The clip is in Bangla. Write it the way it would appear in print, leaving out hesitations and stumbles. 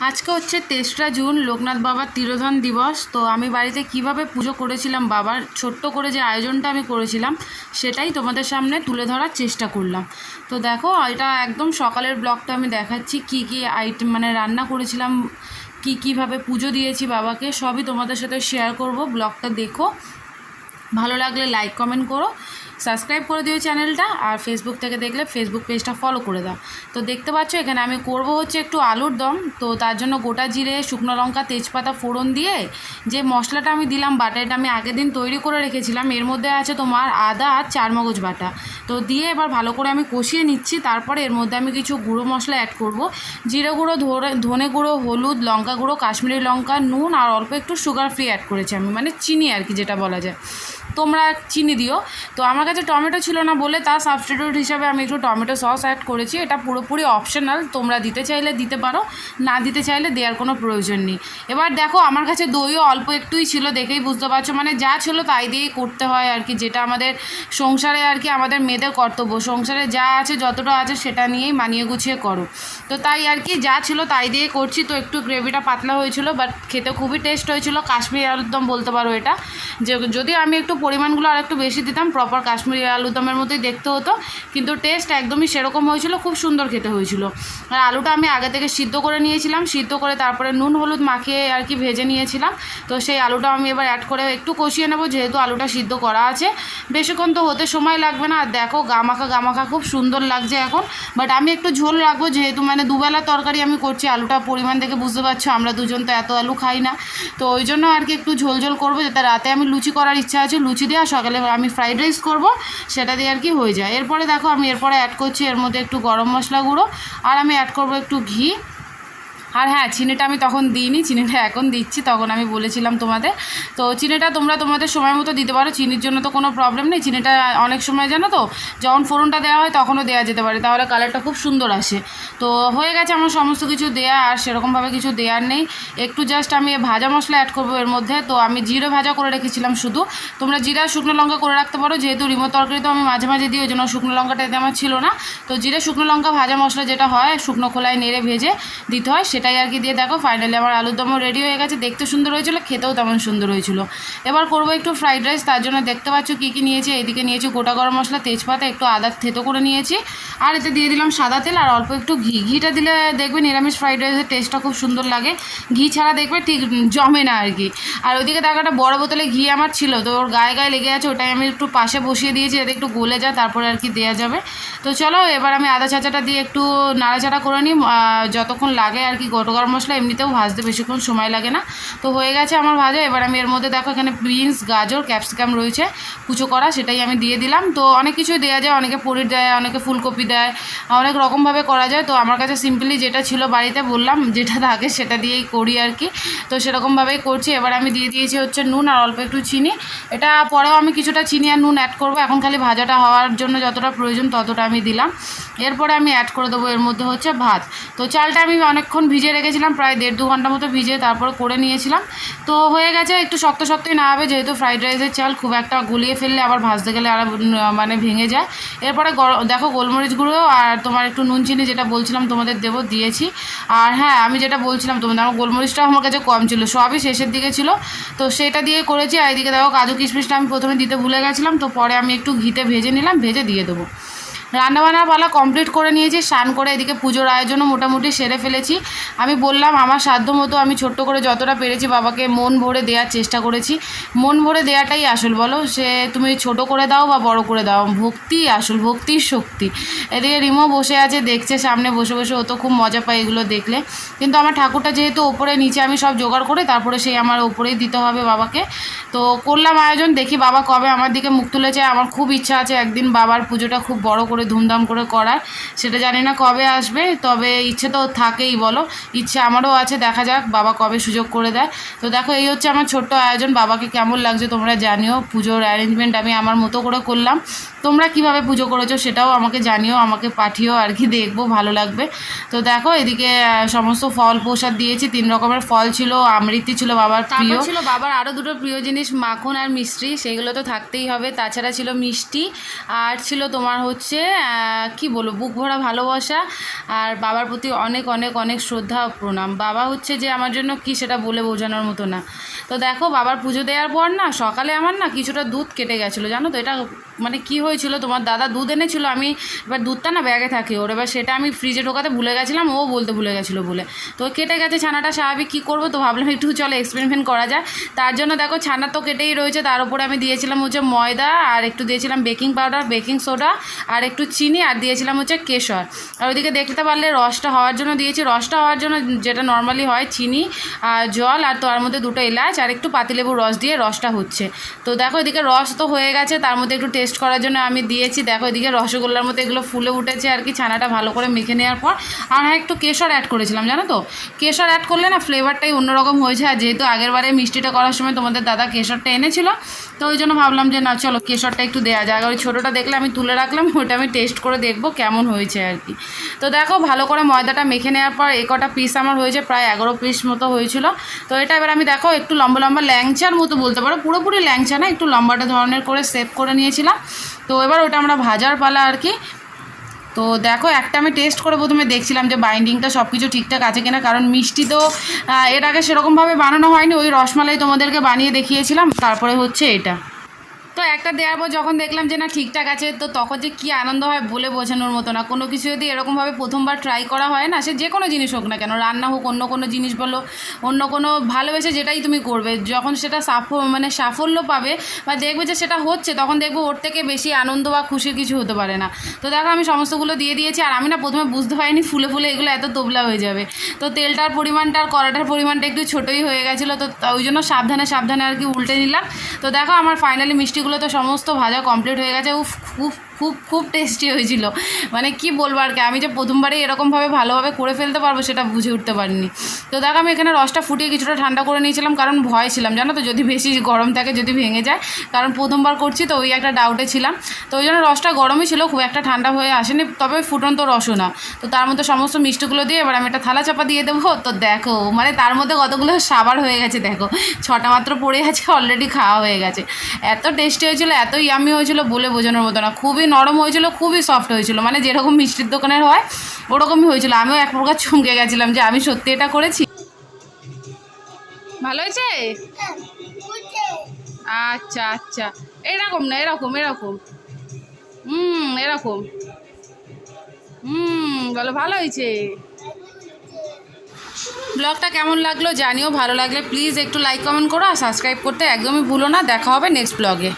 আজকে হচ্ছে 23রা জুন, লোকনাথ বাবার তিরোধান দিবস। তো আমি বাড়িতে কিভাবে পুজো করেছিলাম বাবার, ছোট্ট করে যে আয়োজনটা আমি করেছিলাম সেটাই তোমাদের সামনে তুলে ধরার চেষ্টা করলাম। তো দেখো, এটা একদম সকালের ব্লগটা আমি দেখাচ্ছি, কি কি আইটেম মানে রান্না করেছিলাম, কীভাবে পুজো দিয়েছি বাবাকে, সবই তোমাদের সাথে শেয়ার করব। ব্লগটা দেখো, ভালো লাগলে লাইক কমেন্ট করো, সাবস্ক্রাইব করে দিও চ্যানেলটা, আর ফেসবুক থেকে দেখলে ফেসবুক পেজটা ফলো করে দাও। তো দেখতে পাচ্ছ এখানে আমি করব হচ্ছে একটু আলুর দম। তো তার জন্য গোটা জিরে, শুকনো লঙ্কা, তেজপাতা ফোড়ন দিয়ে যে মশলাটা আমি দিলাম বাটা, এটা আমি আগের দিন তৈরি করে রেখেছিলাম। এর মধ্যে আছে তোমার আদা আর চারমগজ বাটা। তো দিয়ে এবার ভালো করে আমি কষিয়ে নিচ্ছি। তারপরে এর মধ্যে আমি কিছু গুঁড়ো মশলা অ্যাড করব, জিরে গুঁড়ো, ধনে গুঁড়ো, হলুদ, লঙ্কা গুঁড়ো, কাশ্মীরি লঙ্কা, নুন আর অল্প একটু সুগার ফ্রি অ্যাড করেছি আমি, মানে চিনি আর কি, যেটা বলা যায়। তোমরা চিনি দিও। তো আমার কাছে টমেটো ছিল না বলে তার সাবস্টিটিউট হিসাবে আমি একটু টমেটো সস অ্যাড করেছি। এটা পুরোপুরি অপশনাল, তোমরা দিতে চাইলে দিতে পারো, না দিতে চাইলে দেওয়ার কোনো প্রয়োজন নেই। এবার দেখো, আমার কাছে দইও অল্প একটুই ছিল, দেখেই বুঝতে পারছো, মানে যা ছিল তাই দিয়েই করতে হয় আর কি, যেটা আমাদের সংসারে আর কি আমাদের মেয়েদের কর্তব্য। সংসারে যা আছে, যতটা আছে সেটা নিয়েই মানিয়ে গুছিয়ে করো। তো তাই আর কি যা ছিল তাই দিয়ে করছি। তো একটু গ্রেভিটা পাতলা হয়েছিল, বাট খেতে খুবই টেস্ট হয়েছিল। কাশ্মীরি আলুর দম বলতে পারো এটা, যে যদি আমি একটু পরিমাণগুলো আর একটু বেশি দিতাম, প্রপার কাশ্মীরি আলুর দমের মতোই দেখতে হতো, কিন্তু টেস্ট একদমই সেরকম হয়েছিল, খুব সুন্দর খেতে হয়েছিল। আর আলুটা আমি আগে থেকে সিদ্ধ করে নিয়েছিলাম, সিদ্ধ করে তারপরে নুন হলুদ মাখিয়ে আর কি ভেজে নিয়েছিলাম। তো সেই আলুটা আমি এবার অ্যাড করে একটু কষিয়ে নেবো, যেহেতু আলুটা সিদ্ধ করা আছে, বেশিক্ষণ তো হতে সময় লাগবে না। আর দেখো, গামাখা খুব সুন্দর লাগছে এখন। বাট আমি একটু ঝোল রাখবো, যেহেতু মানে দুবেলা তরকারি আমি করছি, আলুটা পরিমাণ দেখে বুঝতে পারছো আমরা দুজন তো এত আলু খাই না। তো ওই জন্য আর কি একটু ঝোল করবো, যাতে রাতে আমি লুচি করার ইচ্ছা আছে, লুচি দিয়ে, আর সকালে আমি ফ্রাইড রাইস করবো, সেটা দিয়ে আর কি হয়ে যায়। এরপরে দেখো, আমি এরপরে অ্যাড করছি এর মধ্যে একটু গরম মশলা গুঁড়ো, আর আমি অ্যাড করবো একটু ঘি। আর হ্যাঁ, চিনিটা আমি তখন দিইনি, চিনিটা এখন দিচ্ছি, তখন আমি বলেছিলাম তোমাদের। তো চিনিটা তোমরা তোমাদের সময় মতো দিতে পারো, চিনির জন্য তো কোনো প্রবলেম নেই। চিনিটা অনেক সময় জানো তো, যখন ফোড়নটা দেওয়া হয় তখনও দেওয়া যেতে পারে, তাহলে কালারটা খুব সুন্দর আসে। তো হয়ে গেছে আমার সমস্ত কিছু দেয়া, আর সেরকমভাবে কিছু দেওয়ার নেই। একটু জাস্ট আমি ভাজা মশলা অ্যাড করবো এর মধ্যে। তো আমি জিরে ভাজা করে রেখেছিলাম শুধু, তোমরা জিরা শুকনো লঙ্কা করে রাখতে পারো, যেহেতু রিমো তরকারি তো আমি মাঝে মাঝে দিই, ওই জন্য শুকনো লঙ্কাটা এতে আমার ছিল না। তো জিরে শুকনো লঙ্কা ভাজা মশলা যেটা হয়, শুকনো খোলায় নেড়ে ভেজে দিতে হয়, সেটাই আর কি দিয়ে। দেখো ফাইনালি আমার আলুর দমও রেডি হয়ে গেছে, দেখতে সুন্দর হয়েছিল, খেতেও তেমন সুন্দর হয়েছিল। এবার করবো একটু ফ্রাইড রাইস, তার জন্য দেখতে পাচ্ছ কী কী নিয়েছি। এদিকে নিয়েছি গোটা গরম মশলা, তেজপাতা, একটু আদা থেতো করে নিয়েছি, আর এতে দিয়ে দিলাম সাদা তেল আর অল্প একটু ঘি। ঘিটা দিলে দেখবে নিরামিষ ফ্রাইড রাইসের টেস্টটা খুব সুন্দর লাগে, ঘি ছাড়া দেখবে ঠিক জমে না আর কি। আর ওইদিকে দেখো একটা বড় বোতলে ঘি আমার ছিল, তো ওর গায়ে লেগে আছে, ওটাই আমি একটু পাশে বসিয়ে দিয়েছি, যাতে একটু গলে যায়, তারপরে আর কি দেওয়া যাবে। তো চলো, এবার আমি আদা ছাঁচাটা দিয়ে একটু নাড়াচাড়া করে নিই, যতক্ষণ লাগে আর কি। গোটা গরম মশলা এমনিতেও ভাজতে বেশিক্ষণ সময় লাগে না। তো হয়ে গেছে আমার ভাজা। এবার আমি এর মধ্যে দেখো এখানে বিনস, গাজর, ক্যাপসিকাম রয়েছে কুচো করা, সেটাই আমি দিয়ে দিলাম। তো অনেক কিছুই দেওয়া যায়, অনেকে পনির দেয়, অনেকে ফুলকপি দেয়, অনেক রকমভাবে করা যায়। তো আমার কাছে সিম্পলি যেটা ছিল বাড়িতে, বললাম যেটা থাকে সেটা দিয়েই করি আর কি। তো সেরকমভাবেই করছি। এবার আমি দিয়ে দিয়েছি হচ্ছে নুন আর অল্প একটু চিনি। এটা পরেও আমি কিছুটা চিনি আর নুন অ্যাড করবো, এখন খালি ভাজাটা হওয়ার জন্য যতটা প্রয়োজন ততটা আমি দিলাম। এরপরে আমি অ্যাড করে দেবো এর মধ্যে হচ্ছে ভাত। তো চালটা আমি অনেকক্ষণ ভিজিয়ে রেখেছিলাম, প্রায় 1.5-2 ঘন্টা মতো ভিজিয়ে তারপরে করে নিয়েছিলাম। তো হয়ে গেছে, একটু শক্তই না হবে, যেহেতু ফ্রাইড রাইসের চাল, খুব একটা গুলিয়ে ফেললে আবার ভাজতে গেলে আর মানে ভেঙে যায়। এরপরে দেখো গোলমরিচ গুঁড়ো আর তোমার একটু নুন চিনি, যেটা বলছিলাম তোমাদের দেবো, দিয়েছি। আর হ্যাঁ, আমি যেটা বলছিলাম তোমাদের, আমার গোলমরিচটাও আমার কাছে কম ছিল, সবই শেষের দিকে ছিল, তো সেটা দিয়ে করেছি। আর এদিকে দেখো কাজু কিশমিশটা আমি প্রথমে দিতে ভুলে গেছিলাম, তো পরে আমি একটু ঘিতে ভেজে নিলাম, ভেজে দিয়ে দেবো। রান্নাবান্নার পালা কমপ্লিট করে নিয়েছি, স্নান করে এদিকে পুজোর আয়োজনও মোটামুটি সেরে ফেলেছি। আমি বললাম আমার সাধ্য মতো আমি ছোট্ট করে যতটা পেরেছি বাবাকে মন ভরে দেওয়ার চেষ্টা করেছি। মন ভরে দেওয়াটাই আসল, বলো, সে তুমি ছোট করে দাও বা বড় করে দাও, ভক্তি আসল, ভক্তির শক্তি। এদিকে রিমো বসে আছে, দেখছে সামনে বসে বসে, ও তো খুব মজা পায় এগুলো দেখলে। কিন্তু আমার ঠাকুরটা যেহেতু ওপরে নিচে আমি সব জোগাড় করে তারপরে সেই আমার ওপরেই দিতে হবে বাবাকে। তো করলাম আয়োজন, দেখি বাবা কবে আমার দিকে মুখ তুলেছে। আমার খুব ইচ্ছা আছে একদিন বাবার পুজোটা খুব বড় করে ধুমধাম করে করার, সেটা জানি না কবে আসবে, তবে ইচ্ছে তো থাকেই, বলো, ইচ্ছে আমারও আছে, দেখা যাক বাবা কবে সুযোগ করে দেয়। তো দেখো, এই হচ্ছে আমার ছোট্ট আয়োজন। বাবাকে কেমন লাগছে তোমরা জানিও, পুজোর অ্যারেঞ্জমেন্ট আমি আমার মতো করে করলাম। তো তোমরা কিভাবে পুজো করেছো সেটাও আমাকে জানিও, আমাকে পাঠিও আর কি, দেখবো, ভালো লাগবে। তো দেখো এদিকে সমস্ত ফল প্রসাদ দিয়েছি, 3 রকমের ফল ছিল, আমৃতি ছিল বাবার প্রিয়, ছিল বাবার আরও দুটো প্রিয় জিনিস মাখন আর মিষ্টি, সেইগুলো তো থাকতেই হবে। তাছাড়া ছিল মিষ্টি, আর ছিল তোমার হচ্ছে কি বলবো, বুক ভরা ভালোবাসা আর বাবার প্রতি অনেক অনেক অনেক শ্রদ্ধা ও প্রণাম। বাবা হচ্ছে যে আমার জন্য কি সেটা বলে বোঝানোর মতো না। তো দেখো বাবার পুজো দেওয়ার পর না সকালে আমার না কিছুটা দুধ কেটে গেছিলো, জানো তো। এটা মানে কি হয়েছিল, তোমার দাদা দুধ এনেছিল, আমি এবার দুধটা না ব্যাগে থাকে ওর, এবার সেটা আমি ফ্রিজে ঢোকাতে ভুলে গেছিলাম, ও বলতে ভুলে গেছিলো বলে। তো কেটে গেছে ছানাটা, স্বাভাবিক, কী করবো, তো ভাবলাম একটু চলো এক্সপেরিমেন্ট করা যায়। তার জন্য দেখো ছানা তো কেটেই রয়েছে, তার উপরে আমি দিয়েছিলাম হচ্ছে ময়দা, আর একটু দিয়েছিলাম বেকিং পাউডার, বেকিং সোডা, আর একটু চিনি, আর দিয়েছিলাম হচ্ছে কেশর। আর ওইদিকে দেখতে পারলে রসটা হওয়ার জন্য দিয়েছি, রসটা হওয়ার জন্য যেটা নর্মালি হয় চিনি আর জল, আর তার মধ্যে 2টো এলাচ আর একটু পাতিলেবুর রস দিয়ে রসটা হচ্ছে। তো দেখো এদিকে রস তো হয়ে গেছে, তার মধ্যে একটু টেস্ট করার জন্য আমি দিয়েছি, দেখো এদিকে রসগোল্লার মতো এগুলো ফুলে উঠেছে আর কি, ছানাটা ভালো করে মেখে নেওয়ার পর। আর হ্যাঁ, একটু কেশর অ্যাড করেছিলাম, জানো তো, কেশর অ্যাড করলে না ফ্লেভারটাই অন্যরকম হয়েছে। আর যেহেতু আগেরবারে মিষ্টিটা করার সময় তোমাদের দাদা কেশরটা এনেছিল, তো ওই জন্য ভাবলাম যে না চলো কেশরটা একটু দেওয়া যায়। ওই ছোটোটা দেখলে আমি তুলে রাখলাম, ওটা আমি টেস্ট করে দেখবো কেমন হয়েছে আর কি। তো দেখো ভালো করে ময়দাটা মেখে নেওয়ার পর কটা পিস আমার হয়েছে, প্রায় 11 পিস মতো হয়েছিল। তো এটা এবার আমি দেখো একটু লম্বা লম্বা ল্যাংচার মতো বলতে পারো, পুরোপুরি ল্যাংচা না, একটু লম্বাটা ধরনের করে সেভ করে নিয়েছিলাম। তো এবার ওটা আমরা ভাজার পালা আর কি। তো দেখো একটা আমি টেস্ট করে প্রথমে দেখছিলাম যে বাইন্ডিংটা সব কিছু ঠিকঠাক আছে কিনা, কারণ মিষ্টি তো এর আগে সেরকমভাবে বানানো হয়নি, ওই রসমালাই তোমাদেরকে বানিয়ে দেখিয়েছিলাম, তারপরে হচ্ছে এটা। তো একটা দেওয়ার পর যখন দেখলাম যে না ঠিকঠাক আছে, তো তখন যে কী আনন্দ হয় বলে বোঝানোর মতো না। কোনো কিছু যদি এরকমভাবে প্রথমবার ট্রাই করা হয় না, সে যে কোনো জিনিস হোক না কেন, রান্না হোক, অন্য কোনো জিনিস বলো, অন্য কোনো ভালোবেসে যেটাই তুমি করবে, যখন সেটা সাফল্য পাবে বা দেখবে যে সেটা হচ্ছে, তখন দেখবো ওর থেকে বেশি আনন্দ বা খুশির কিছু হতে পারে না। তো দেখো আমি সমস্তগুলো দিয়ে দিয়েছি, আর আমি না প্রথমে বুঝতে পারিনি ফুলে ফুলে এগুলো এত তোবলা হয়ে যাবে। তো তেলটার পরিমাণটা আর কড়াটার পরিমাণটা একটু ছোটোই হয়ে গেছিলো, তো ওই জন্য সাবধানে সাবধানে আর কি উল্টে নিলাম। তো দেখো আমার ফাইনালি মিষ্টিগুলো তো সমস্ত ভাজা কমপ্লিট হয়ে গেছে। খুব খুব খুব টেস্টি হয়েছিল, মানে কি বলবো আর কি, আমি যে প্রথমবারই এরকমভাবে ভালোভাবে করে ফেলতে পারবো সেটা বুঝে উঠতে পারিনি। তো দেখো আমি এখানে রসটা ফুটিয়ে কিছুটা ঠান্ডা করে নিয়েছিলাম, কারণ ভয় ছিলাম, জানো তো, যদি বেশি গরম থাকে যদি ভেঙে যায়, কারণ প্রথমবার করছি তো ওই একটা ডাউটে ছিলাম। তো ওই জন্য রসটা গরমই ছিল, খুব একটা ঠান্ডা হয়ে আসেনি, তবে ফুটন্ত রসও না। তো তার মধ্যে সমস্ত মিষ্টিগুলো দিয়ে এবার আমি একটা থালা চাপা দিয়ে দেবো। তো দেখো মানে তার মধ্যে কতগুলো সাবার হয়ে গেছে, দেখো 6টা মাত্র পড়ে আছে, অলরেডি খাওয়া হয়ে গেছে। এত টেস্টি হয়েছিল, এত ইয়ামি হয়েছিল বলে বোঝানোর মতো না, খুবই নরম হয়েছিল, খুবই সফট হয়েছিল, মানে যেরকম মিষ্টির দোকানের হয় ওরকমই হয়েছিল। আমিও এক প্রকার চমকে গেছিলাম যে আমি সত্যি এটা করেছি। ভালো হয়েছে? আচ্ছা আচ্ছা, এরকম না, এরকম এরকম এরকম বলো ভালো হয়েছে। ব্লগটা কেমন লাগলো জানিও, ভালো লাগলে প্লিজ একটু লাইক কমেন্ট করো, আর সাবস্ক্রাইব করতে একদমই ভুলো না। দেখা হবে নেক্সট ব্লগে।